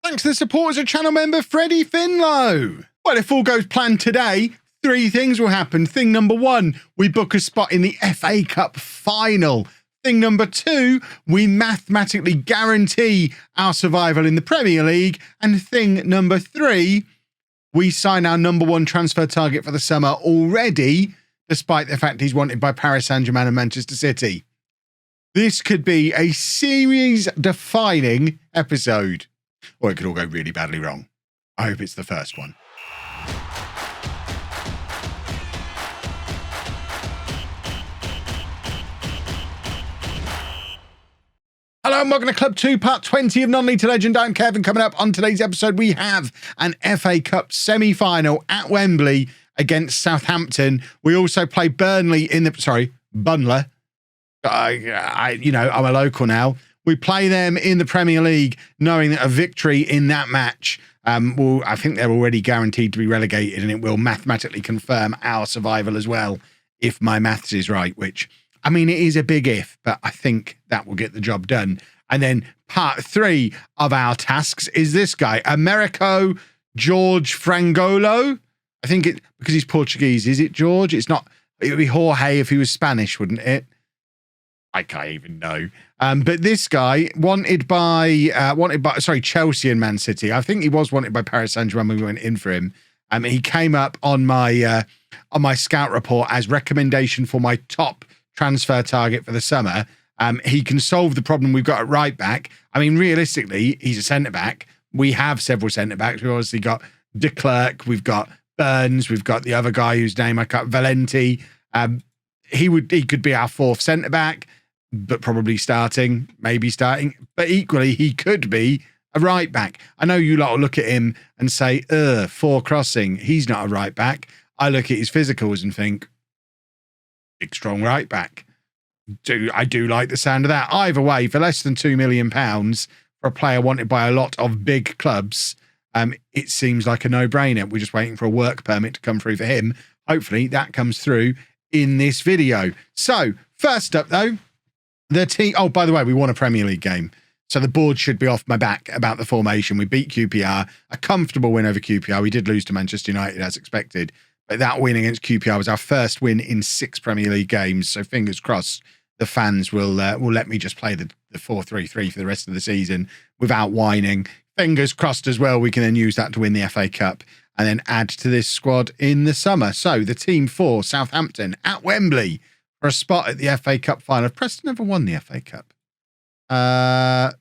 Thanks to the supporters of channel member Freddie Finlow. Well, if all goes planned today, 3 things will happen. Thing number 1, we book a spot in the FA Cup final. Thing number 2, we mathematically guarantee our survival in the Premier League. And thing number 3, we sign our number 1 transfer target for the summer already, despite the fact he's wanted by Paris Saint-Germain and Manchester City. This could be a series-defining episode. Or it could all go really badly wrong. I hope it's the first one. Hello and welcome to Club 2, Part 20 of Non-League to Legend. I'm Kevin. Coming up on today's episode, we have an FA Cup semi-final at Wembley against Southampton. We also play Burnley in the... Sorry, Bunler. I'm a local now. We play them in the Premier League, knowing that a victory in that match I think they're already guaranteed to be relegated, and it will mathematically confirm our survival as well, if my maths is right, which, I mean, it is a big if, but I think that will get the job done. And then part 3 of our tasks is this guy, Americo George Frangolo. I think it, because he's Portuguese, is it George? It's not, it would be Jorge if he was Spanish, wouldn't it? I can't even know. But this guy wanted by Chelsea and Man City. I think he was wanted by Paris Saint-Germain when we went in for him. He came up on my scout report as recommendation for my top transfer target for the summer. He can solve the problem we've got at right back. I mean, realistically, he's a centre back. We have several centre backs. We've obviously got De Klerk, we've got Burns, we've got the other guy whose name I can't, Valenti. He could be our 4th centre back, but probably maybe starting. But equally, he could be a right back. I know you lot will look at him and say, 4 crossing. He's not a right back. I look at his physicals and think, big, strong right back. I do like the sound of that. Either way, for less than £2 million for a player wanted by a lot of big clubs, it seems like a no-brainer. We're just waiting for a work permit to come through for him. Hopefully that comes through in this video. So first up though, the team. Oh, by the way, we won a Premier League game, so the board should be off my back about the formation. We beat QPR, a comfortable win over QPR. We did lose to Manchester United as expected, but that win against QPR was our first win in 6 Premier League games. So fingers crossed the fans will let me just play the 4-3-3 for the rest of the season without whining. Fingers crossed as well, we can then use that to win the FA Cup and then add to this squad in the summer. So the team for Southampton at Wembley for a spot at the FA Cup final. Preston never won the FA Cup.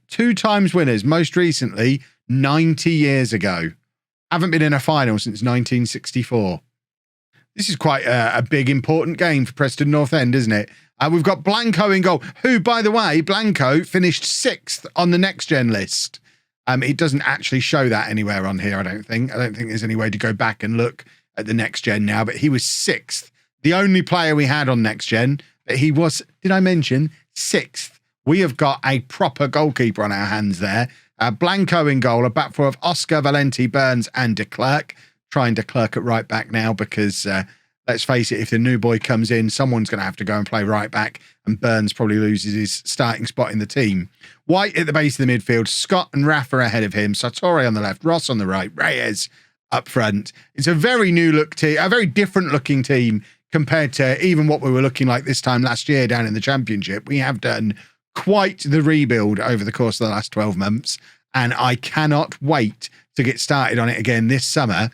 2 times winners, most recently 90 years ago. Haven't been in a final since 1964. This is quite a big, important game for Preston North End, isn't it? We've got Blanco in goal, who, by the way, Blanco finished 6th on the next gen list. It doesn't actually show that anywhere on here, I don't think. I don't think there's any way to go back and look at the next gen now, but he was 6th. The only player we had on next gen, but he was, did I mention, 6th. We have got a proper goalkeeper on our hands there. Blanco in goal, a back four of Oscar, Valenti, Burns and De Klerk. Trying De Klerk at right back now because, let's face it, if the new boy comes in, someone's going to have to go and play right back, and Burns probably loses his starting spot in the team. White at the base of the midfield, Scott and Rafa ahead of him, Sartori on the left, Ross on the right, Reyes up front. It's a very new look team, a very different looking team compared to even what we were looking like this time last year down in the Championship. We have done quite the rebuild over the course of the last 12 months, and I cannot wait to get started on it again this summer.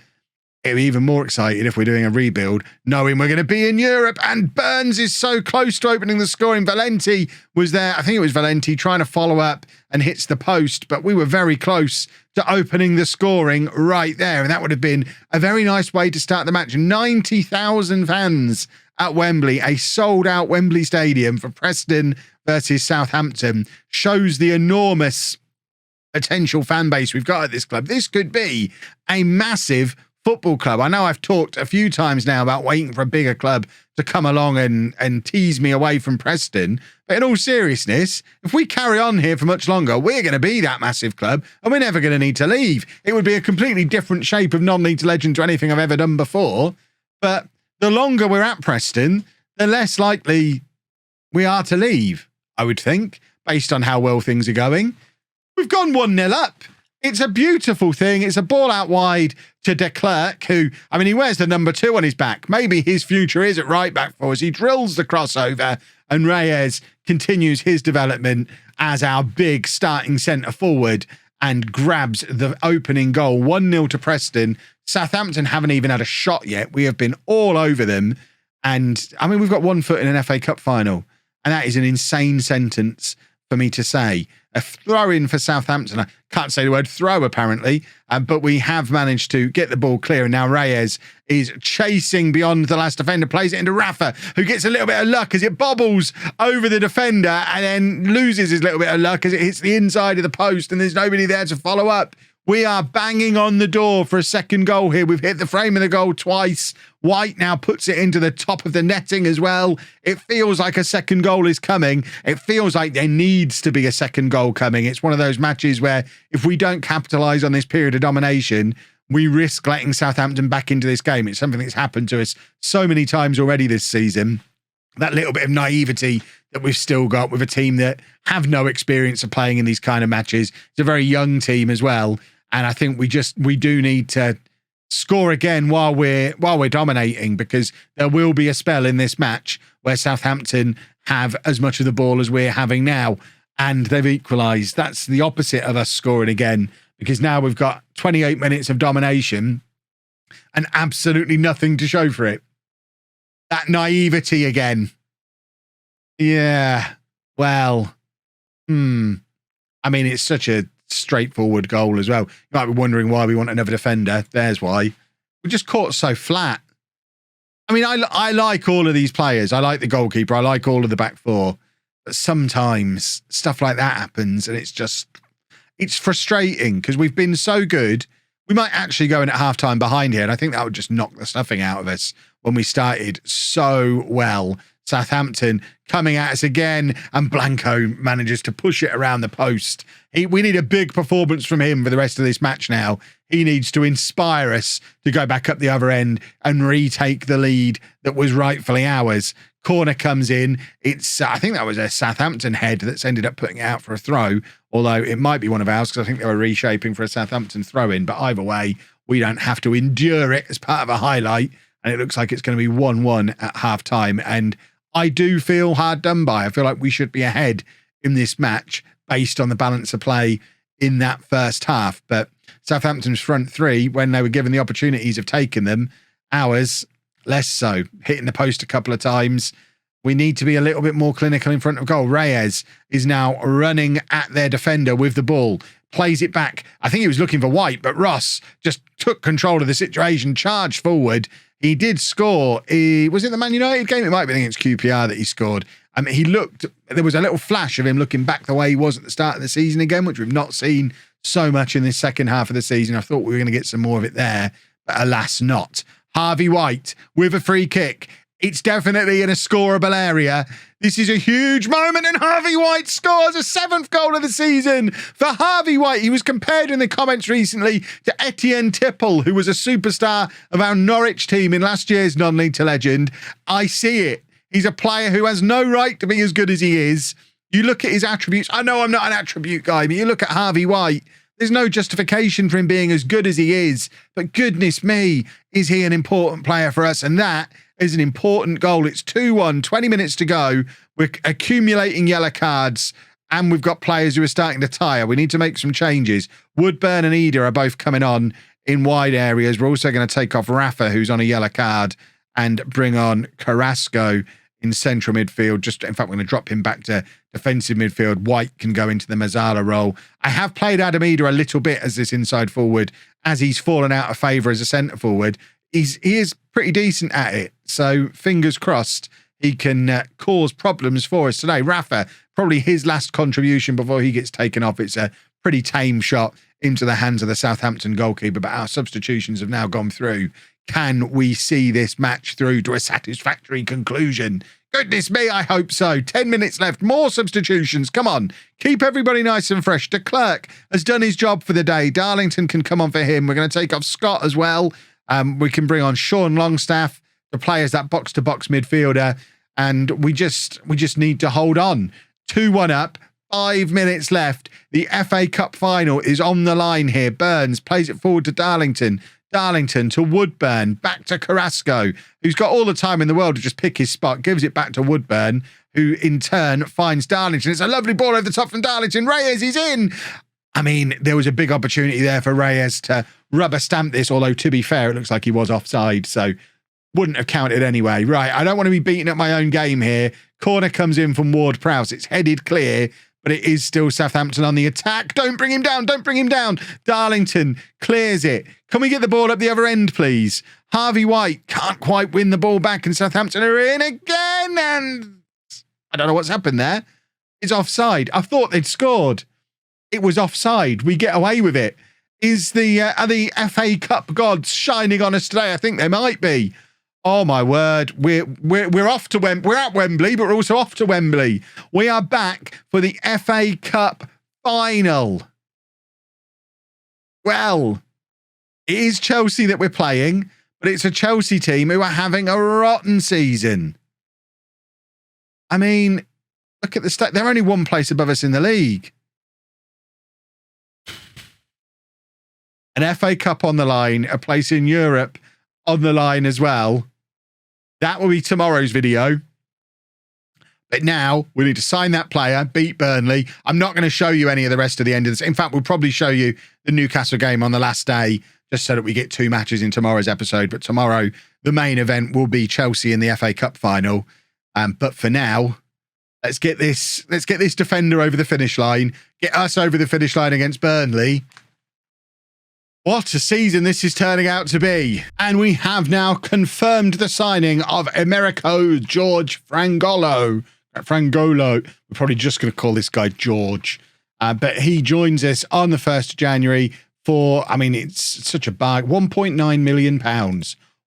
It'll be even more excited if we're doing a rebuild, knowing we're going to be in Europe, and Burns is so close to opening the scoring. Valenti was there. I think it was Valenti trying to follow up and hits the post, but we were very close to opening the scoring right there. And that would have been a very nice way to start the match. 90,000 fans at Wembley, a sold out Wembley Stadium for Preston versus Southampton, shows the enormous potential fan base we've got at this club. This could be a massive football club. I know I've talked a few times now about waiting for a bigger club to come along and tease me away from Preston. But in all seriousness, if we carry on here for much longer, we're going to be that massive club and we're never going to need to leave. It would be a completely different shape of non-league to legend to anything I've ever done before. But the longer we're at Preston, the less likely we are to leave, I would think, based on how well things are going. We've gone 1-0 up It's a beautiful thing. It's a ball out wide to De Klerk, who, I mean, he wears the number 2 on his back. Maybe his future is at right back for us. He drills the crossover, and Reyes continues his development as our big starting centre forward and grabs the opening goal. 1-0 to Preston. Southampton haven't even had a shot yet. We have been all over them. And, I mean, we've got 1 foot in an FA Cup final. And that is an insane sentence for me to say. A throw-in for Southampton. I can't say the word throw, apparently, but we have managed to get the ball clear. And now Reyes is chasing beyond the last defender, plays it into Rafa, who gets a little bit of luck as it bobbles over the defender and then loses his little bit of luck as it hits the inside of the post and there's nobody there to follow up. We are banging on the door for a second goal here. We've hit the frame of the goal twice. White now puts it into the top of the netting as well. It feels like a second goal is coming. It feels like there needs to be a second goal coming. It's one of those matches where if we don't capitalise on this period of domination, we risk letting Southampton back into this game. It's something that's happened to us so many times already this season. That little bit of naivety that we've still got with a team that have no experience of playing in these kind of matches. It's a very young team as well. And I think we do need to score again while we're dominating, because there will be a spell in this match where Southampton have as much of the ball as we're having now, and they've equalised. That's the opposite of us scoring again, because now we've got 28 minutes of domination and absolutely nothing to show for it. That naivety again. Yeah. Well, I mean, it's such a straightforward goal as well. You might be wondering why we want another defender. There's why. We're just caught so flat. I mean, I like all of these players. I like the goalkeeper. I like all of the back four. But sometimes stuff like that happens and it's frustrating because we've been so good. We might actually go in at halftime behind here, and I think that would just knock the stuffing out of us when we started so well. Southampton coming at us again, and Blanco manages to push it around the post. We need a big performance from him for the rest of this match now. He needs to inspire us to go back up the other end and retake the lead that was rightfully ours. Corner comes in. I think that was a Southampton head that's ended up putting it out for a throw, although it might be one of ours because I think they were reshaping for a Southampton throw-in. But either way, we don't have to endure it as part of a highlight, and it looks like it's going to be 1-1 at half-time. And I do feel hard done by. I feel like we should be ahead in this match based on the balance of play in that first half. But Southampton's front three, when they were given the opportunities of taking them, ours less so, hitting the post a couple of times. We need to be a little bit more clinical in front of goal. Reyes is now running at their defender with the ball, plays it back. I think he was looking for White, but Ross just took control of the situation, charged forward. He did score. Was it the Man United game? It might have been against QPR that he scored. There was a little flash of him looking back the way he was at the start of the season again, which we've not seen so much in this second half of the season. I thought we were going to get some more of it there, but alas not. Harvey White with a free kick. It's definitely in a scoreable area. This is a huge moment, and Harvey White scores a 7th goal of the season for Harvey White. He was compared in the comments recently to Etienne Tipple, who was a superstar of our Norwich team in last year's non-league to legend. I see it. He's a player who has no right to be as good as he is. You look at his attributes. I know I'm not an attribute guy, but you look at Harvey White. There's no justification for him being as good as he is. But goodness me, is he an important player for us? And that is an important goal. It's 2-1, 20 minutes to go. We're accumulating yellow cards, and we've got players who are starting to tire. We need to make some changes. Woodburn and Eder are both coming on in wide areas. We're also going to take off Rafa, who's on a yellow card, and bring on Carrasco in central midfield. In fact, we're going to drop him back to defensive midfield. White can go into the Mazzala role. I have played Adam Eder a little bit as this inside forward, as he's fallen out of favour as a centre forward. He is pretty decent at it. So fingers crossed he can cause problems for us today. Rafa, probably his last contribution before he gets taken off. It's a pretty tame shot into the hands of the Southampton goalkeeper, but our substitutions have now gone through. Can we see this match through to a satisfactory conclusion? Goodness me, I hope so. 10 minutes left. More substitutions. Come on. Keep everybody nice and fresh. De Klerk has done his job for the day. Darlington can come on for him. We're going to take off Scott as well. We can bring on Sean Longstaff to play as that box-to-box midfielder. And we just need to hold on. 2-1 up. 5 minutes left. The FA Cup final is on the line here. Burns plays it forward to Darlington. Darlington to Woodburn, back to Carrasco, who's got all the time in the world to just pick his spot, gives it back to Woodburn, who in turn finds Darlington. It's a lovely ball over the top from Darlington. Reyes, he's in. I mean, there was a big opportunity there for Reyes to rubber stamp this, although to be fair, it looks like he was offside, so wouldn't have counted anyway. Right, I don't want to be beating at my own game here. Corner comes in from Ward-Prowse. It's headed clear, but it is still Southampton on the attack. Don't bring him down. Don't bring him down. Darlington clears it. Can we get the ball up the other end, please? Harvey White can't quite win the ball back, and Southampton are in again, and I don't know what's happened there. It's offside. I thought they'd scored. It was offside. We get away with it. Are the FA Cup gods shining on us today? I think they might be. Oh my word. We're off to Wembley. We're at Wembley, but we're also off to Wembley. We are back for the FA Cup final. Well, it is Chelsea that we're playing, but it's a Chelsea team who are having a rotten season. I mean, look at the stat. They're only one place above us in the league. An FA Cup on the line, a place in Europe on the line as well. That will be tomorrow's video. But now we need to sign that player, beat Burnley. I'm not going to show you any of the rest of the end of this. In fact, we'll probably show you the Newcastle game on the last day, just so that we get 2 matches in tomorrow's episode. But tomorrow, the main event will be Chelsea in the FA Cup final. But for now, let's get this defender over the finish line. Get us over the finish line against Burnley. What a season this is turning out to be. And we have now confirmed the signing of Americo George Frangolo. We're probably just going to call this guy George. But he joins us on the 1st of January for, I mean, it's such a bargain. £1.9 million.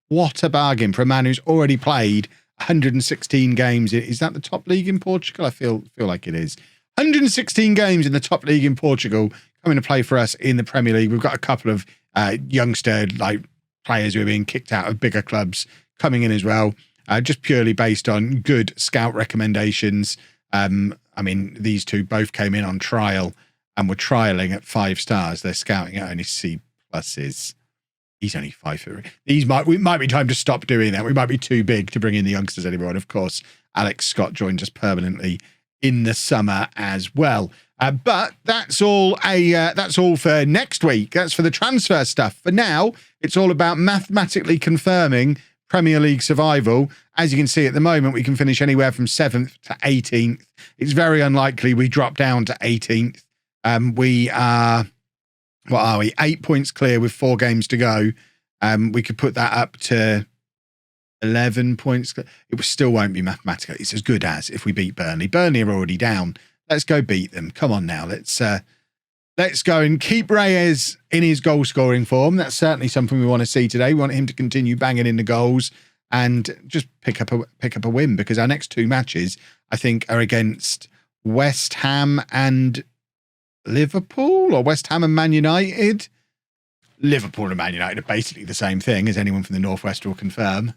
What a bargain for a man who's already played 116 games. Is that the top league in Portugal? I feel like it is. 116 games in the top league in Portugal, coming to play for us in the Premier League. We've got a couple of youngster players who are being kicked out of bigger clubs coming in as well, just purely based on good scout recommendations. I mean, these two both came in on trial and were trialing at 5 stars. They're scouting at only C pluses. He's only 5'3". It might be time to stop doing that. We might be too big to bring in the youngsters anymore. And of course, Alex Scott joins us permanently in the summer as well. But that's all for next week. That's for the transfer stuff. For now, it's all about mathematically confirming Premier League survival. As you can see at the moment, we can finish anywhere from 7th to 18th. It's very unlikely we drop down to 18th. We are, what are we? 8 points clear with 4 games to go. We could put that up to 11 points. It still won't be mathematical. It's as good as if we beat Burnley. Burnley are already down. Let's go beat them. Come on now. Let's go and keep Reyes in his goal scoring form. That's certainly something we want to see today. We want him to continue banging in the goals and just pick up a win, because our next 2 matches, I think, are against West Ham and Liverpool, or West Ham and Man United. Liverpool and Man United are basically the same thing, as anyone from the Northwest will confirm.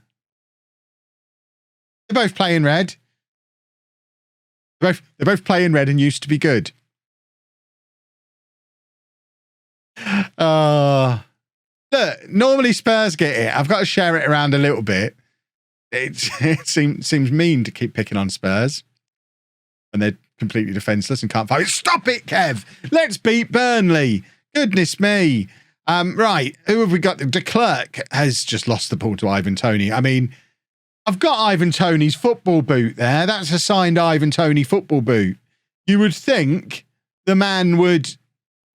They both play in red. They both play in red and used to be good. Look, normally Spurs get it. I've got to share it around a little bit. It seems mean to keep picking on Spurs when they're completely defenceless and can't fight. Stop it, Kev. Let's beat Burnley. Goodness me. Right, who have we got? De Klerk has just lost the ball to Ivan Toney. I mean, I've got Ivan Toney's football boot there. That's a signed Ivan Toney football boot. You would think the man would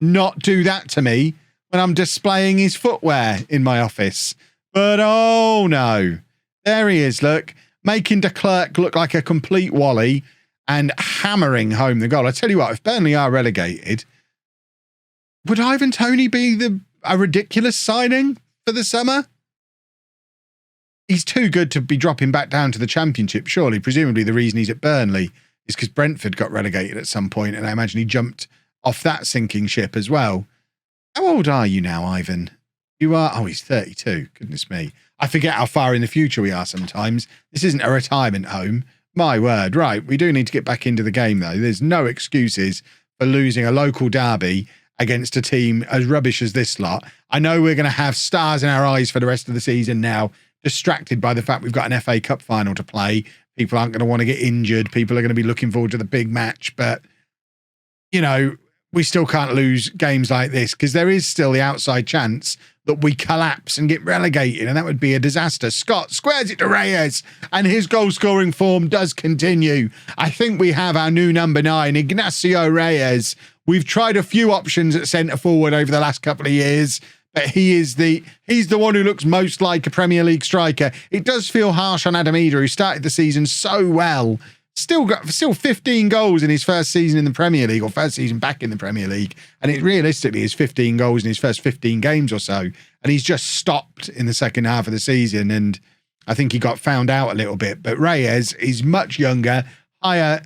not do that to me when I'm displaying his footwear in my office. But oh no. There he is, look. Making De Klerk look like a complete wally and hammering home the goal. I tell you what, if Burnley are relegated, would Ivan Toney be a ridiculous signing for the summer? He's too good to be dropping back down to the Championship, surely. Presumably the reason he's at Burnley is because Brentford got relegated at some point, and I imagine he jumped off that sinking ship as well. How old are you now, Ivan? You are... Oh, he's 32. Goodness me. I forget how far in the future we are sometimes. This isn't a retirement home. My word. Right. We do need to get back into the game, though. There's no excuses for losing a local derby against a team as rubbish as this lot. I know we're going to have stars in our eyes for the rest of the season now, distracted by the fact we've got an FA Cup final to play. People aren't going to want to get injured. People are going to be looking forward to the big match. But, you know, we still can't lose games like this because there is still the outside chance that we collapse and get relegated, and that would be a disaster. Scott squares it to Reyes, and his goal-scoring form does continue. I think we have our new number 9, Ignacio Reyes. We've tried a few options at centre-forward over the last couple of years, but he's the one who looks most like a Premier League striker. It does feel harsh on Adam Eder, who started the season so well. Still 15 goals in his first season in the Premier League, or first season back in the Premier League. And it realistically is 15 goals in his first 15 games or so. And he's just stopped in the second half of the season. And I think he got found out a little bit. But Reyes is much younger, higher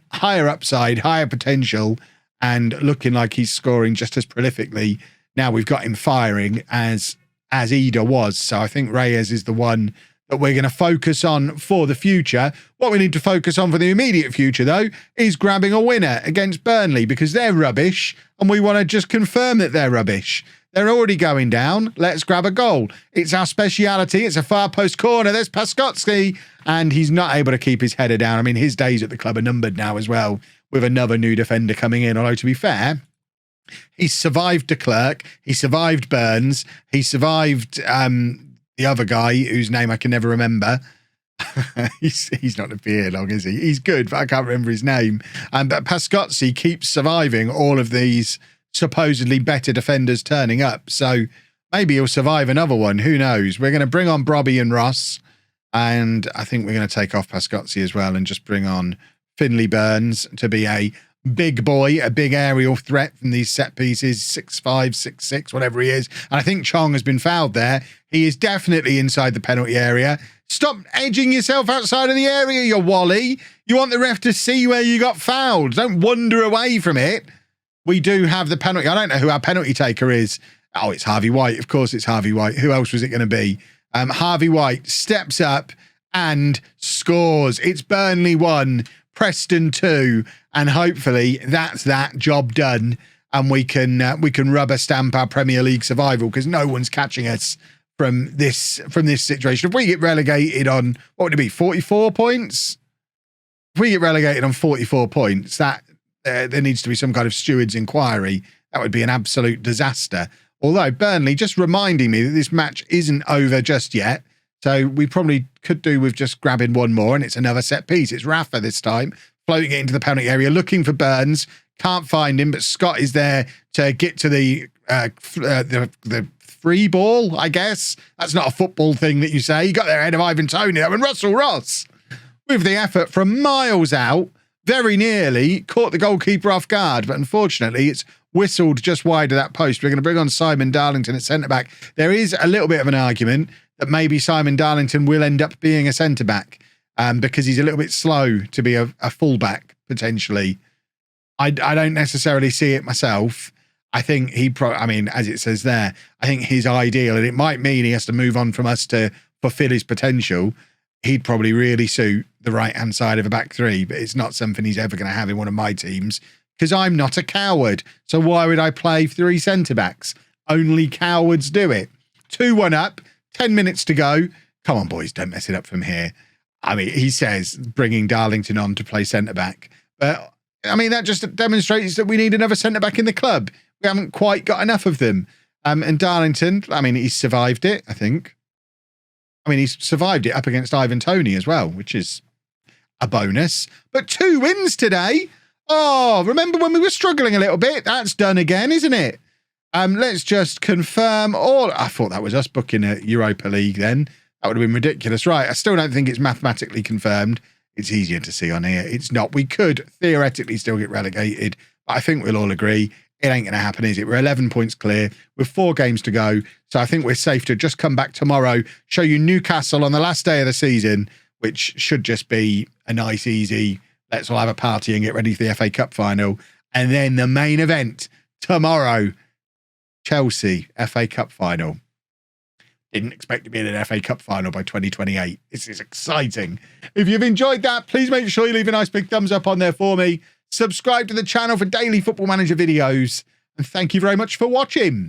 upside, higher potential, and looking like he's scoring just as prolifically. Now we've got him firing as Eder was. So I think Reyes is the one that we're going to focus on for the future. What we need to focus on for the immediate future, though, is grabbing a winner against Burnley, because they're rubbish, and we want to just confirm that they're rubbish. They're already going down. Let's grab a goal. It's our speciality. It's a far post corner. There's Paskotski, and he's not able to keep his header down. I mean, his days at the club are numbered now as well, with another new defender coming in, although to be fair, he survived de Klerk, he survived Burns, he survived the other guy whose name I can never remember. he's not to be here long, is he? He's good, but I can't remember his name. But Paskotski keeps surviving all of these supposedly better defenders turning up. So maybe he'll survive another one. Who knows? We're going to bring on Brobby and Ross. And I think we're going to take off Paskotski as well and just bring on Finley Burns to be a big boy, a big aerial threat from these set pieces, 6'5", 6'6", whatever he is. And I think Chong has been fouled there. He is definitely inside the penalty area. Stop edging yourself outside of the area, you Wally. You want the ref to see where you got fouled. Don't wander away from it. We do have the penalty. I don't know who our penalty taker is. Oh, it's Harvey White. Of course it's Harvey White. Who else was it going to be? Harvey White steps up and scores. It's Burnley 1, Preston 2, and hopefully that's that job done, and we can rubber stamp our Premier League survival, because no one's catching us from this situation. If we get relegated on, what would it be, 44 points? If we get relegated on 44 points, that there needs to be some kind of steward's inquiry. That would be an absolute disaster. Although Burnley just reminding me that this match isn't over just yet. So we probably could do with just grabbing one more, and it's another set piece. It's Rafa this time, floating it into the penalty area, looking for Burns. Can't find him, but Scott is there to get to the free ball, I guess. That's not a football thing that you say. He got there ahead of Ivan Toney, and Russell Ross, with the effort from miles out, very nearly caught the goalkeeper off guard, but unfortunately it's whistled just wide of that post. We're going to bring on Simon Darlington at centre-back. There is a little bit of an argument that maybe Simon Darlington will end up being a centre-back because he's a little bit slow to be a full-back, potentially. I don't necessarily see it myself. I think as it says there, I think his ideal, and it might mean he has to move on from us to fulfill his potential, he'd probably really suit the right-hand side of a back three, but it's not something he's ever going to have in one of my teams, because I'm not a coward. So why would I play 3 centre-backs? Only cowards do it. 2-1 up, 10 minutes to go. Come on, boys, don't mess it up from here. I mean, he says bringing Darlington on to play centre-back. But, I mean, that just demonstrates that we need another centre-back in the club. We haven't quite got enough of them. And Darlington, I mean, he's survived it, I think. I mean, he's survived it up against Ivan Toney as well, which is a bonus. But 2 wins today. Oh, remember when we were struggling a little bit? That's done again, isn't it? Let's just confirm all. I thought that was us booking a Europa League then. That would have been ridiculous. Right, I still don't think it's mathematically confirmed. It's easier to see on here. It's not. We could theoretically still get relegated, but I think we'll all agree it ain't going to happen, is it? We're 11 points clear with 4 games to go. So I think we're safe to just come back tomorrow, show you Newcastle on the last day of the season, which should just be a nice, easy, let's all have a party and get ready for the FA Cup final. And then the main event tomorrow, Chelsea FA Cup final. didn't expect to be in an FA Cup final by 2028. This is exciting. If you've enjoyed that, please make sure you leave a nice big thumbs up on there for me. Subscribe to the channel for daily Football Manager videos. And thank you very much for watching.